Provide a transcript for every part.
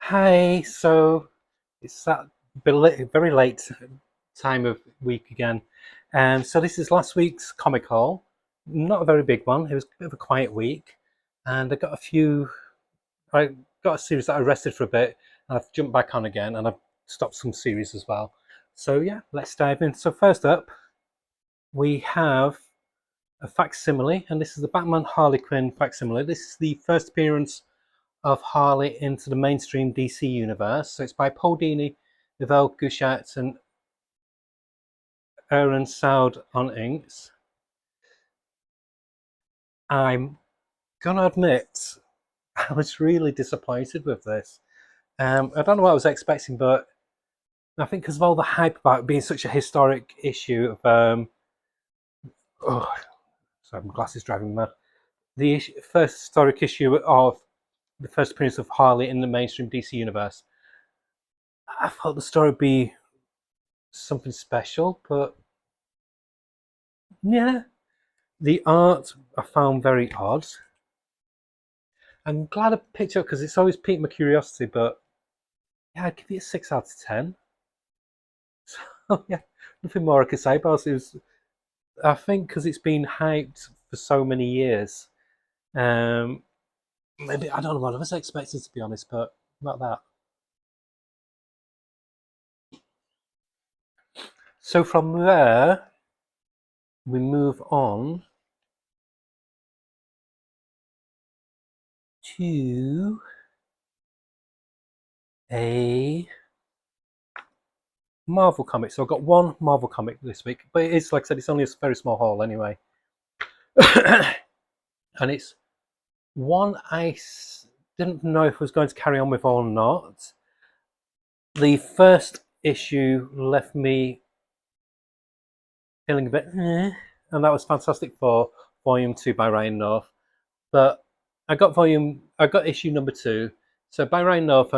Hi, so it's that very late time of week again. So this is last week's comic haul. Not a very big one. It was a bit of a quiet week, and I got a few. I got a series that I rested for a bit, and I've jumped back on again, and I've stopped some series as well. So yeah, let's dive in. So first up, we have a facsimile, and this is the Batman Harley Quinn facsimile. This is the first appearance of Harley into the mainstream DC universe. So it's by Paul Dini, Yvel Guchat, and Aaron Soud on inks. I'm gonna admit, I was really disappointed with this. I don't know what I was expecting, but I think because of all the hype about it being such a historic issue of oh, sorry, my glasses driving me mad. The first historic issue of the first appearance of Harley in the mainstream DC universe. I thought the story would be something special, but yeah, the art I found very odd. I'm glad I picked it up because it's always piqued my curiosity, but yeah, I'd give it a 6 out of 10. So yeah, nothing more I could say about it. I think because it's been hyped for so many years. Um, Maybe I don't know what I was expecting to be honest, but not that. So from there, we move on to a Marvel comic. So I've got one Marvel comic this week, but it is, like I said, it's only a very small haul anyway. And it's one didn't know if I was going to carry on with or not. The first issue left me feeling a bit, and that was Fantastic Four, Volume 2 by Ryan North. But I got issue number 2. So by Ryan North,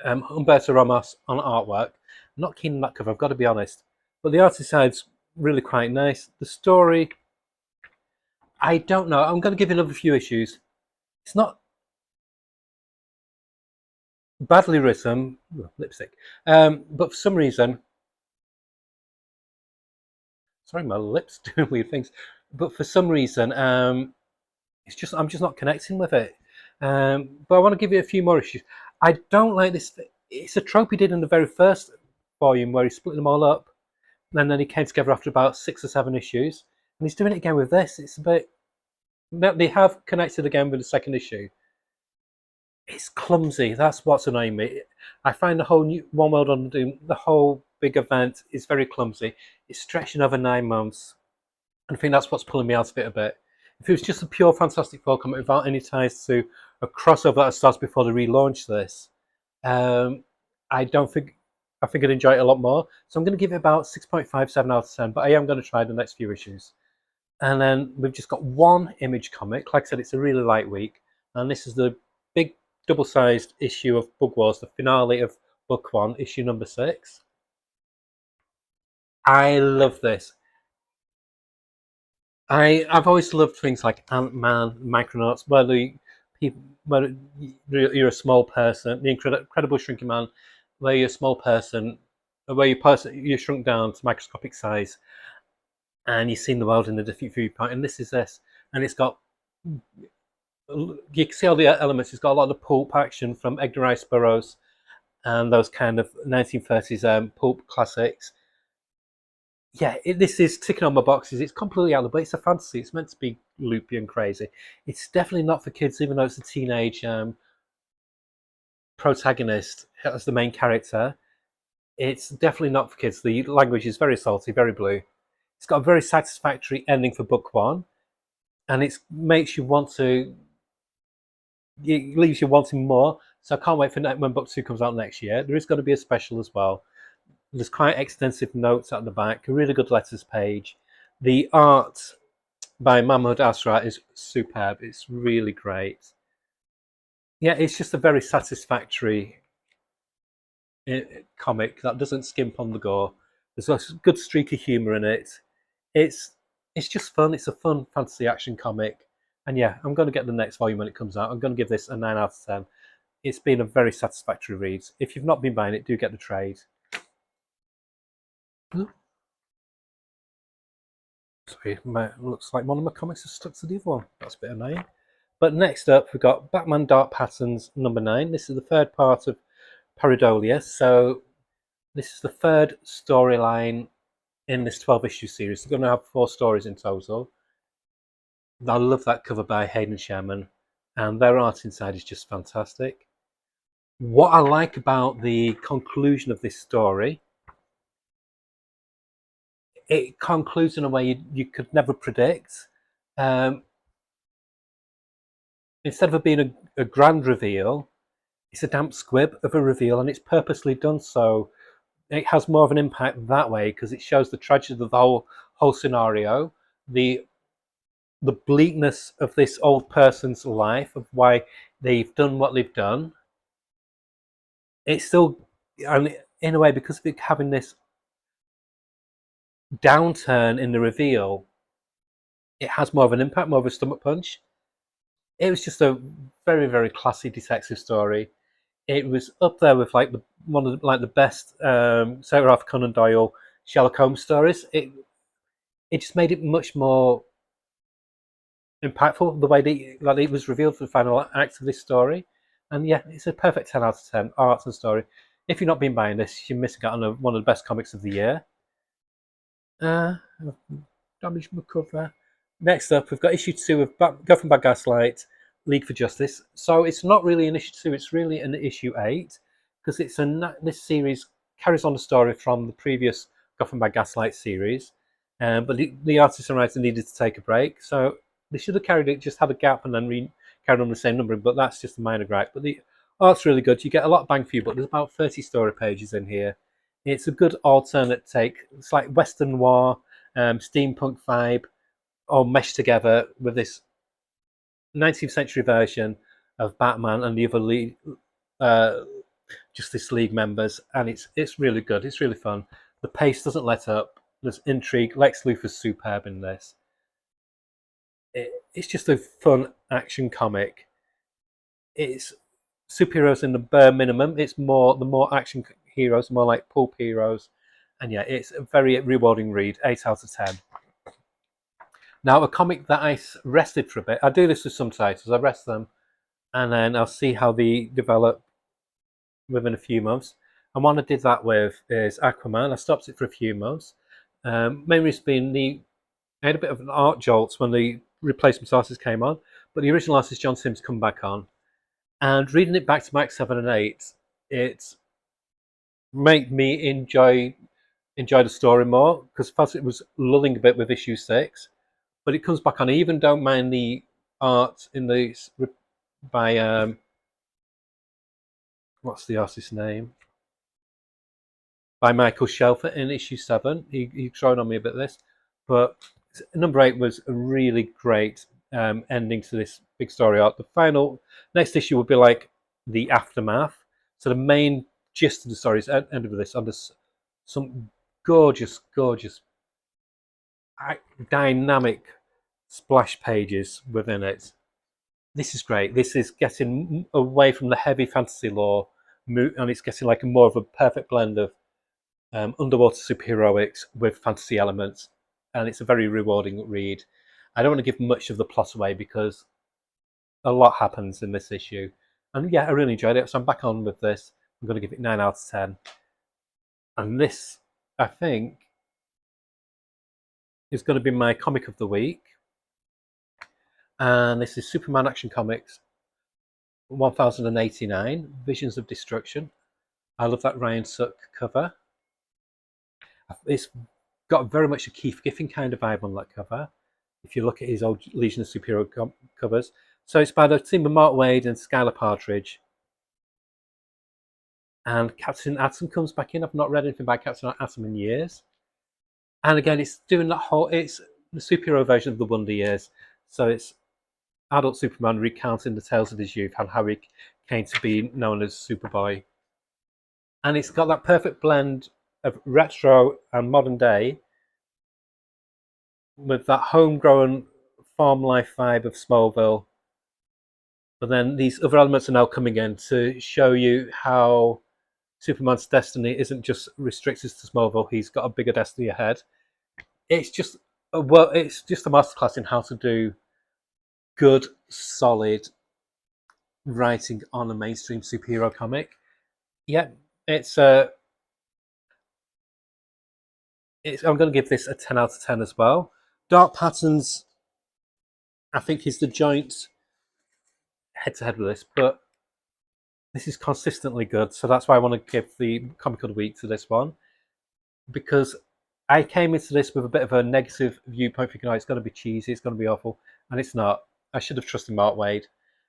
Humberto Ramos on artwork. I'm not keen on that cover, I've got to be honest. But the artist side's really quite nice. The story, I don't know. I'm going to give it another few issues. It's not badly written, lipstick, but for some reason, sorry, my lips doing weird things. But for some reason, it's just I'm just not connecting with it. But I want to give you a few more issues. I don't like this. It's a trope he did in the very first volume where he split them all up, and then he came together after about 6 or 7 issues, and he's doing it again with this. It's a bit. They have connected again with the second issue. It's clumsy. That's what's annoying me. I find the whole new One World on Doom, the whole big event is very clumsy. It's stretching over 9 months. And I think that's what's pulling me out of it a bit. If it was just a pure Fantastic Four comic without any ties to a crossover that starts before they relaunch this, um, I don't think I think I'd enjoy it a lot more. So I'm going to give it about 6.57 out of 10. But I am going to try the next few issues. And then we've just got one Image comic. Like I said, it's a really light week, and this is the big double-sized issue of Bug Wars, the finale of Book One, issue number 6. I love this. I've always loved things like Ant-Man, Micronauts, whether you're a small person, the Incredible Shrinking Man, where you're a small person, where you're shrunk down to microscopic size, and you've seen the world in a different viewpoint. And this is this, and it's got you can see all the elements. It's got a lot of pulp action from Edgar Rice Burroughs and those kind of 1930s pulp classics. Yeah, this is ticking on my boxes. It's completely out of the but it's a fantasy. It's meant to be loopy and crazy. It's definitely not for kids, even though it's a teenage protagonist as the main character. It's definitely not for kids. The language is very salty, very blue. It's got a very satisfactory ending for book one, and it makes you want to. It leaves you wanting more. So I can't wait for when book 2 comes out next year. There is going to be a special as well. There's quite extensive notes at the back, a really good letters page. The art by Mahmoud Asrar is superb. It's really great. Yeah, it's just a very satisfactory comic that doesn't skimp on the gore. There's a good streak of humour in it. It's it's just fun. It's a fun fantasy action comic. And yeah, I'm going to get the next volume when it comes out. I'm going to give this a 9 out of 10. it's been a very satisfactory read. If you've not been buying it, do get the trade. Sorry, looks like one of my comics is stuck to the other one. That's a bit annoying. But next up, we've got Batman Dark Patterns number 9. This is the third part of Pareidolia. So this is the third storyline in this 12-issue series. They're going to have 4 stories in total. I love that cover by Hayden Sherman, and their art inside is just fantastic. What I like about the conclusion of this story, it concludes in a way you could never predict. Instead of it being a grand reveal, it's a damp squib of a reveal, and it's purposely done so. It has more of an impact that way because it shows the tragedy of the whole scenario, the bleakness of this old person's life, of why they've done what they've done. It's still, and in a way, because of it having this downturn in the reveal, it has more of an impact, more of a stomach punch. It was just a very, very classy detective story. It was up there with like one of the best Sir Arthur Conan Doyle Sherlock Holmes stories. It just made it much more impactful the way that it was revealed for the final act of this story. And yeah, it's a perfect 10 out of 10 art and story. If you've not been buying this, you're missing out on one of the best comics of the year. Damage my cover. Next up, we've got issue 2 of Gotham by Gaslight, League for Justice. So it's not really an issue 2; it's really an issue 8 because this series carries on the story from the previous Gotham by Gaslight series. But the artist and writer needed to take a break, so they should have carried it, just had a gap, and then carried on the same number. But that's just a minor gripe. But the art's really good. You get a lot of bang for you. But there's about 30 story pages in here. It's a good alternate take. It's like Western noir, steampunk vibe, all meshed together with this 19th century version of Batman and the other Justice League members, and it's really good. It's really fun. The pace doesn't let up. There's intrigue. Lex Luthor's superb in this. It's just a fun action comic. It's superheroes in the bare minimum. It's the more action heroes, more like pulp heroes, and yeah, it's a very rewarding read. 8 out of 10. Now, a comic that I rested for a bit. I do this with some titles. I rest them, and then I'll see how they develop within a few months. And one I did that with is Aquaman. I stopped it for a few months. Main reason being I had a bit of an art jolt when the replacement artist came on, but the original artist John Sims come back on, and reading it back to Max 7 and 8, it made me enjoy the story more because first it was lulling a bit with issue 6, but it comes back on. I even don't mind the art in the by what's the artist's name? By Michael Shelfer in issue 7. He's thrown on me a bit of this, but number 8 was a really great ending to this big story arc. The final next issue will be like the aftermath. So the main gist of the story is ended with this. And there's some gorgeous, gorgeous, dynamic splash pages within it. This is great. This is getting away from the heavy fantasy lore, and it's getting like more of a perfect blend of underwater superheroics with fantasy elements, and it's a very rewarding read. I don't want to give much of the plot away because a lot happens in this issue, and yeah, I really enjoyed it. So I'm back on with this. I'm going to give it 9 out of 10, and this, I think, is going to be my comic of the week. And this is Superman Action Comics 1089, Visions of Destruction. I love that Ryan Suck cover. It's got very much a Keith Giffen kind of vibe on that cover, if you look at his old Legion of Superhero covers. So it's by the team of Mark Waid and Skylar Partridge. And Captain Atom comes back in. I've not read anything by Captain Atom in years. And again, it's doing that it's the superhero version of the Wonder Years. So it's adult Superman recounting the tales of his youth and how he came to be known as Superboy. And it's got that perfect blend of retro and modern day with that homegrown farm life vibe of Smallville, But then these other elements are now coming in to show you how Superman's destiny isn't just restricted to Smallville. He's got a bigger destiny ahead. It's just it's just a masterclass in how to do good, solid writing on a mainstream superhero comic. Yeah, it's I'm going to give this a 10 out of 10 as well. Dark Patterns, I think, is the joint head to head with this, but this is consistently good. So that's why I want to give the Comic of the Week to this one, because I came into this with a bit of a negative viewpoint, thinking, oh, it's going to be cheesy, it's going to be awful, and it's not. I should have trusted Mark Waid.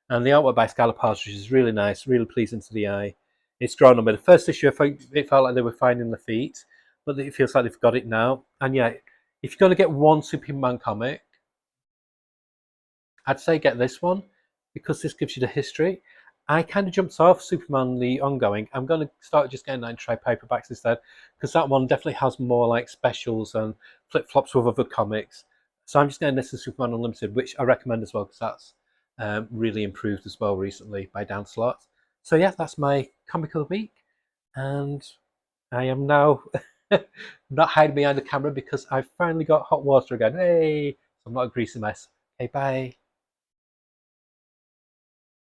And the artwork by Skylar Partridge is really nice, really pleasing to the eye. It's grown on me. The first issue, it felt like they were finding their feet, but it feels like they've got it now. And yeah, if you're going to get one Superman comic, I'd say get this one, because this gives you the history. I kind of jumped off Superman the ongoing. I'm going to start just getting that in trade paperbacks instead, because that one definitely has more like specials and flip flops with other comics. So I'm just getting this as Superman Unlimited, which I recommend as well, because that's really improved as well recently by Dan Slott. So yeah, that's my comic of the week, and I am now not hiding behind the camera because I've finally got hot water again. Hey, so I'm not a greasy mess. Okay, bye.